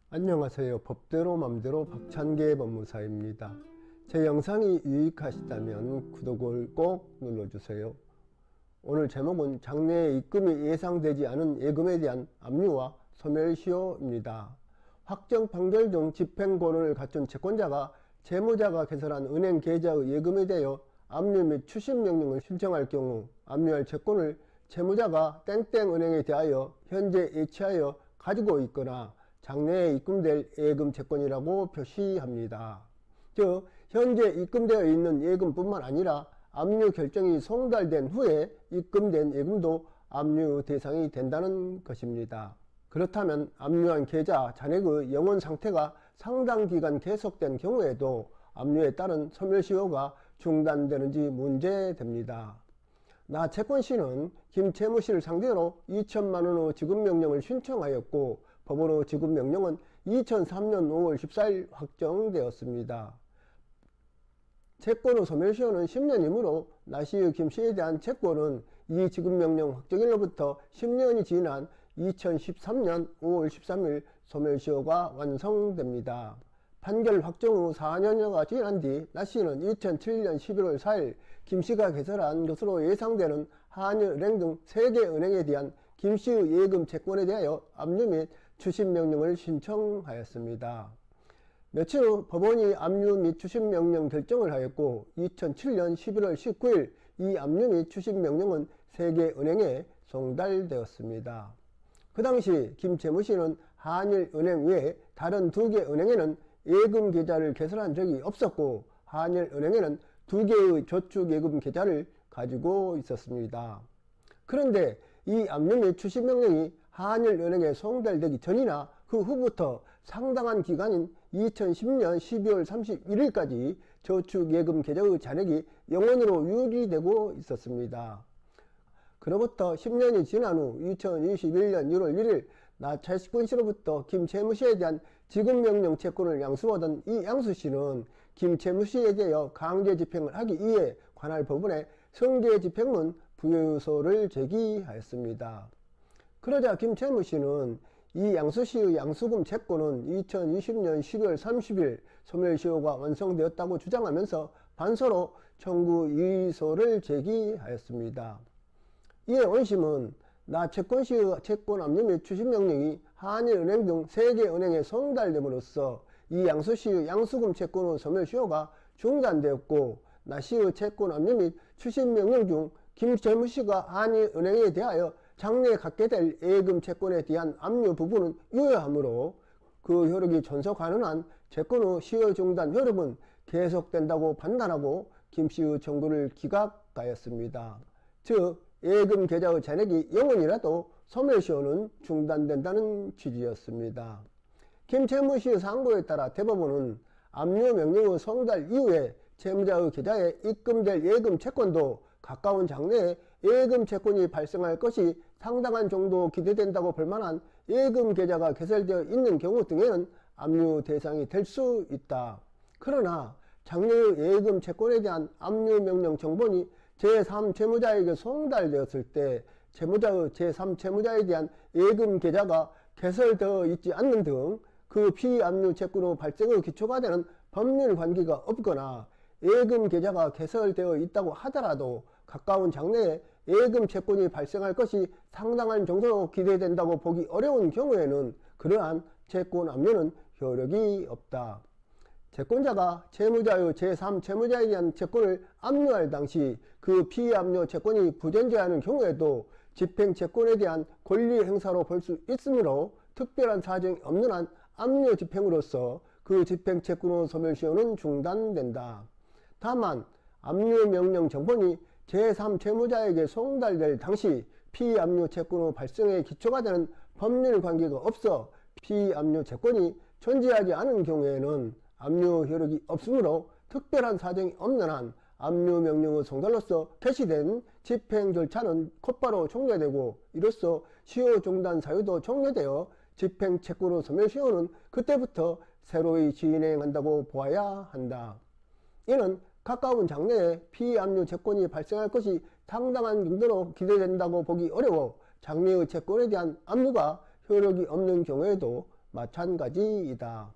안녕하세요. 법대로 맘대로 박찬계 법무사입니다. 제 영상이 유익하시다면 구독을 꼭 눌러주세요. 오늘 제목은 장래에 입금이 예상되지 않은 예금에 대한 압류와 소멸시효입니다. 확정 판결 등 집행권을 갖춘 채권자가 채무자가 개설한 은행 계좌의 예금에 대하여 압류 및 추심 명령을 신청할 경우 압류할 채권을 채무자가 땡땡 은행에 대하여 현재 예치하여 가지고 있거나 장래에 입금될 예금 채권이라고 표시합니다. 즉 현재 입금되어 있는 예금뿐만 아니라 압류 결정이 송달된 후에 입금된 예금도 압류 대상이 된다는 것입니다. 그렇다면 압류한 계좌 잔액의 영원 상태가 상당 기간 계속된 경우에도 압류에 따른 소멸시효가 중단되는지 문제됩니다. 나 채권씨는 김채무씨를 상대로 2천만원의 지급명령을 신청하였고 법원의 지급명령은 2003년 5월 14일 확정되었습니다. 채권의 소멸시효는 10년이므로 나씨의 김씨에 대한 채권은 이 지급명령 확정일로부터 10년이 지난 2013년 5월 13일 소멸시효가 완성됩니다. 판결 확정 후 4년여가 지난 뒤 나씨는 2007년 11월 4일 김씨가 개설한 것으로 예상되는 한일은행 등 3개 은행에 대한 김씨의 예금 채권에 대하여 압류 및 추심명령을 신청하였습니다. 며칠 후 법원이 압류 및 추심명령 결정을 하였고 2007년 11월 19일 이 압류 및 추심명령은 3개 은행에 송달되었습니다. 그 당시 김채무씨는 한일은행 외에 다른 2개 은행에는 예금 계좌를 개설한 적이 없었고 한일은행에는 2개의 저축예금 계좌를 가지고 있었습니다. 그런데 이 압류 및 추심명령이 한일은행에 송달되기 전이나 그 후부터 상당한 기간인 2010년 12월 31일까지 저축예금 계좌의 잔액이 영원으로 유지되고 있었습니다. 그로부터 10년이 지난 후 2021년 1월 1일 나 채권씨로부터 김채무씨에 대한 지급명령 채권을 양수하던 이 양수씨는 김채무씨에 대하여 강제 집행을 하기 위해 관할 법원에 승계 집행문 부여유소를 제기하였습니다. 그러자 김채무씨는 이 양수씨의 양수금 채권은 2020년 12월 30일 소멸시효가 완성되었다고 주장하면서 반서로 청구 이의소를 제기하였습니다. 이에 원심은 나 채권씨의 채권 압류 및 추심명령이 한일은행 등 3개 은행에 송달됨으로써 이 양수씨의 양수금 채권의 소멸시효가 중단되었고 나씨의 채권 압류 및 추심명령 중 김채무씨가 한일은행에 대하여 장래에 갖게 될 예금 채권에 대한 압류 부분은 유효하므로 그 효력이 존속 가능한 채권의 시효 중단 효력은 계속된다고 판단하고 김씨의 청구를 기각하였습니다. 즉 예금 계좌의 잔액이 0원이라도 소멸시효는 중단된다는 취지였습니다. 김채무씨의 상고에 따라 대법원은 압류 명령의 송달 이후에 채무자의 계좌에 입금될 예금 채권도 가까운 장래에 예금 채권이 발생할 것이 상당한 정도 기대된다고 볼만한 예금 계좌가 개설되어 있는 경우 등에는 압류 대상이 될 수 있다. 그러나 장래의 예금 채권에 대한 압류 명령 정본이 제3채무자에게 송달되었을 때 채무자의 제3채무자에 대한 예금 계좌가 개설되어 있지 않는 등 그 피압류 채권의 발생의 기초가 되는 법률 관계가 없거나 예금 계좌가 개설되어 있다고 하더라도 가까운 장래에 예금 채권이 발생할 것이 상당한 정도로 기대된다고 보기 어려운 경우에는 그러한 채권 압류는 효력이 없다. 채권자가 채무자의 제3채무자에 대한 채권을 압류할 당시 그 피압류 채권이 부존재하는 경우에도 집행채권에 대한 권리 행사로 볼 수 있으므로 특별한 사정이 없는 한 압류 집행으로서 그 집행채권의 소멸시효는 중단된다. 다만 압류 명령 정본이 제3채무자에게 송달될 당시 피압류 채권의 발생에 기초가 되는 법률 관계가 없어 피압류 채권이 존재하지 않은 경우에는 압류 효력이 없으므로 특별한 사정이 없는 한 압류 명령의 송달로서 개시된 집행 절차는 곧바로 종료되고 이로써 시효 중단 사유도 종료되어 집행 채권의 소멸시효는 그때부터 새로이 진행한다고 보아야 한다. 이는 가까운 장래에 피압류 채권이 발생할 것이 상당한 정도로 기대된다고 보기 어려워 장래의 채권에 대한 압류가 효력이 없는 경우에도 마찬가지이다.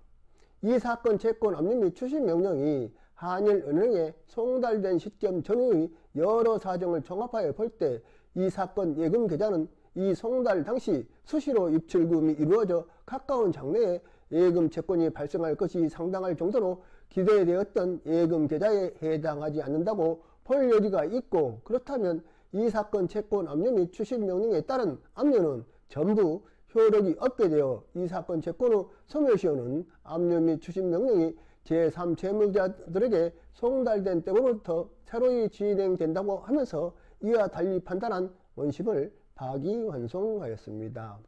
이 사건 채권 압류 및 추심 명령이 한일은행에 송달된 시점 전후의 여러 사정을 종합하여 볼 때 이 사건 예금 계좌는 이 송달 당시 수시로 입출금이 이루어져 가까운 장래에 예금 채권이 발생할 것이 상당할 정도로 기대되었던 예금 계좌에 해당하지 않는다고 볼 여지가 있고, 그렇다면 이 사건 채권 압류 및 추심 명령에 따른 압류는 전부 효력이 없게 되어 이 사건 채권의 소멸시효는 압류 및 추심 명령이 제3채무자들에게 송달된 때로부터 새로이 진행된다고 하면서 이와 달리 판단한 원심을 파기환송하였습니다.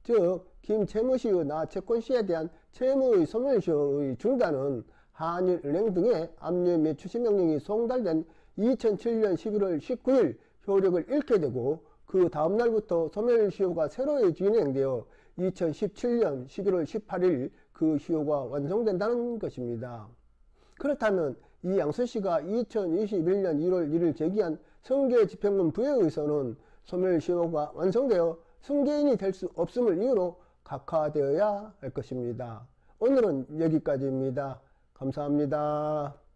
즉, 김채무시의 나 채권시에 대한 채무의 소멸시효의 중단은 한일은행 등의 압류 및 추심명령이 송달된 2007년 11월 19일 효력을 잃게 되고, 그 다음날부터 소멸시효가 새로이 진행되어 2017년 11월 18일 그 시효가 완성된다는 것입니다. 그렇다면 이 양수씨가 2021년 1월 1일 제기한 승계집행문 부여에 의해서는 소멸시효가 완성되어 승계인이 될 수 없음을 이유로 각하되어야 할 것입니다. 오늘은 여기까지입니다. 감사합니다.